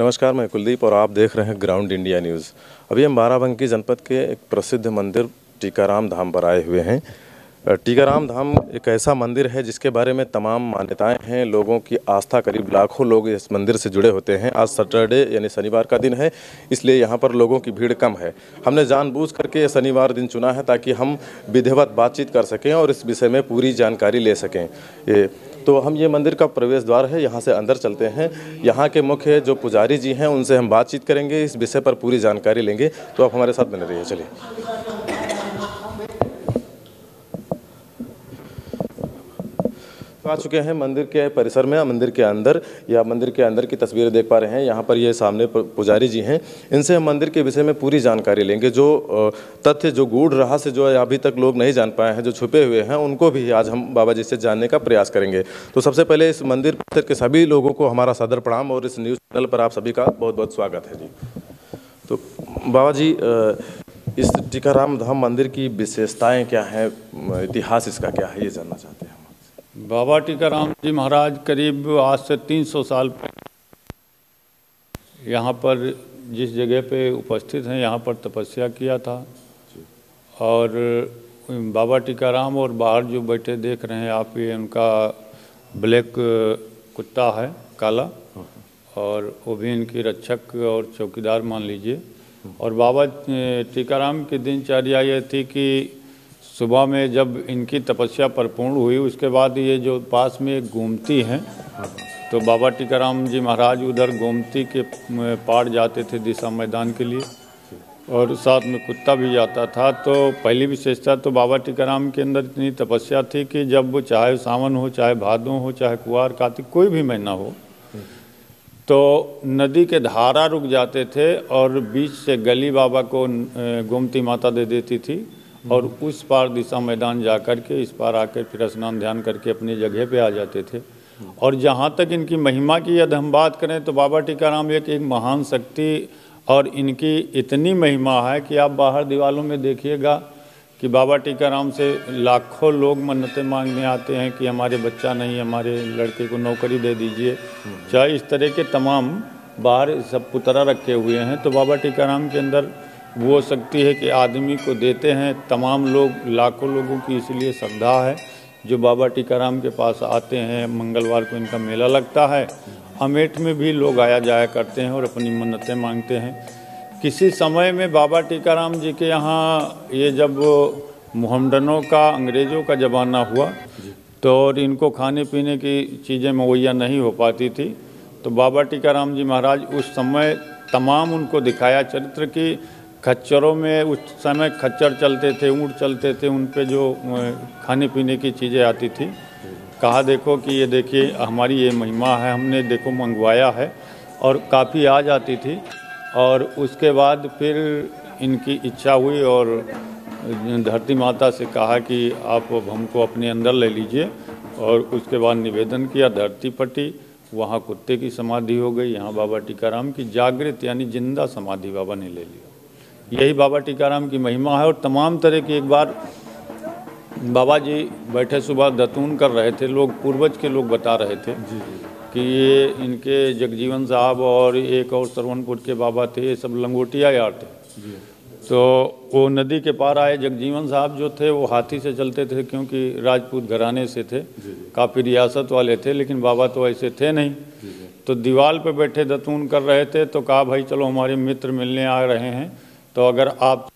नमस्कार, मैं कुलदीप और आप देख रहे हैं ग्राउंड इंडिया न्यूज़। अभी हम बाराबंकी जनपद के एक प्रसिद्ध मंदिर टीकाराम धाम पर आए हुए हैं। टीकाराम धाम एक ऐसा मंदिर है जिसके बारे में तमाम मान्यताएं हैं। लोगों की आस्था, करीब लाखों लोग इस मंदिर से जुड़े होते हैं। आज सैटरडे यानी शनिवार का दिन है, इसलिए यहाँ पर लोगों की भीड़ कम है। हमने जानबूझ करके शनिवार दिन चुना है ताकि हम विधिवत बातचीत कर सकें और इस विषय में पूरी जानकारी ले सकें। तो हम ये मंदिर का प्रवेश द्वार है, यहाँ से अंदर चलते हैं। यहाँ के मुख्य जो पुजारी जी हैं उनसे हम बातचीत करेंगे, इस विषय पर पूरी जानकारी लेंगे। तो आप हमारे साथ बने रहिए। चलिए, आ चुके हैं मंदिर के परिसर में। मंदिर के अंदर या मंदिर के अंदर की तस्वीरें देख पा रहे हैं। यहाँ पर ये सामने पुजारी जी हैं, इनसे हम मंदिर के विषय में पूरी जानकारी लेंगे। जो तथ्य, जो गूढ़ रहस्य जो अभी तक लोग नहीं जान पाए हैं, जो छुपे हुए हैं, उनको भी आज हम बाबा जी से जानने का प्रयास करेंगे। तो सबसे पहले इस मंदिर परिसर के सभी लोगों को हमारा सादर प्रणाम और इस न्यूज़ चैनल पर आप सभी का बहुत बहुत स्वागत है जी। तो बाबा जी, इस टीकाराम धाम मंदिर की विशेषताएँ क्या हैं, इतिहास इसका क्या है, ये जानना चाहते हैं। बाबा टीकाराम जी महाराज करीब आज से 300 साल पहले यहाँ पर जिस जगह पे उपस्थित हैं, यहाँ पर तपस्या किया था। और बाबा टीकाराम और बाहर जो बैठे देख रहे हैं आप, ये उनका ब्लैक कुत्ता है, काला, और वो भी इनकी रक्षक और चौकीदार मान लीजिए। और बाबा टीकाराम की दिनचर्या ये थी कि सुबह में जब इनकी तपस्या परिपूर्ण हुई, उसके बाद ये जो पास में एक गोमती है, तो बाबा टीकाराम जी महाराज उधर गोमती के पार जाते थे दिशा मैदान के लिए, और साथ में कुत्ता भी जाता था। तो पहली विशेषता तो बाबा टीकाराम के अंदर इतनी तपस्या थी कि जब चाहे सावन हो, चाहे भादों हो, चाहे कुआर कार्तिक कोई भी महीना हो, तो नदी के धारा रुक जाते थे और बीच से गली बाबा को गोमती माता दे देती थी, और उस पार दिशा मैदान जा कर के इस पार आकर फिर स्नान ध्यान करके अपनी जगह पे आ जाते थे। और जहाँ तक इनकी महिमा की यदि हम बात करें तो बाबा टीकाराम एक महान शक्ति, और इनकी इतनी महिमा है कि आप बाहर दीवारों में देखिएगा कि बाबा टीकाराम से लाखों लोग मन्नतें मांगने आते हैं कि हमारे बच्चा नहीं, हमारे लड़के को नौकरी दे दीजिए, चाहे इस तरह के तमाम बाहर सब पुतरा रखे हुए हैं। तो बाबा टीकाराम के अंदर वो शक्ति है कि आदमी को देते हैं। तमाम लोग, लाखों लोगों की इसलिए श्रद्धा है जो बाबा टीकाराम के पास आते हैं। मंगलवार को इनका मेला लगता है, अमेठ में भी लोग आया जाया करते हैं और अपनी मन्नतें मांगते हैं। किसी समय में बाबा टीकाराम जी के यहाँ ये जब मोहम्मडनों का, अंग्रेज़ों का ज़माना हुआ, तो और इनको खाने पीने की चीज़ें मुहैया नहीं हो पाती थी, तो बाबा टीकाराम जी महाराज उस समय तमाम उनको दिखाया चरित्र की। खच्चरों में उस समय खच्चर चलते थे, ऊँट चलते थे, उन पे जो खाने पीने की चीज़ें आती थी, कहा देखो कि ये देखिए हमारी ये महिमा है, हमने देखो मंगवाया है, और काफ़ी आ जाती थी। और उसके बाद फिर इनकी इच्छा हुई और धरती माता से कहा कि आप अब हमको अपने अंदर ले लीजिए, और उसके बाद निवेदन किया, धरती पटी, वहाँ कुत्ते की समाधि हो गई। यहाँ बाबा टीकाराम की जागृत यानी जिंदा समाधि बाबा ने ले लिया। यही बाबा टीकाराम की महिमा है। और तमाम तरह की, एक बार बाबा जी बैठे सुबह दतून कर रहे थे, लोग पूर्वज के लोग बता रहे थे कि ये इनके जगजीवन साहब और एक और सरवनपुर के बाबा थे, ये सब लंगोटिया यार थे। तो वो नदी के पार आए। जगजीवन साहब जो थे वो हाथी से चलते थे, क्योंकि राजपूत घराने से थे, काफ़ी रियासत वाले थे, लेकिन बाबा तो ऐसे थे नहीं। तो दीवार पे बैठे दतून कर रहे थे, तो कहा भाई चलो हमारे मित्र मिलने आ रहे हैं, तो अगर आप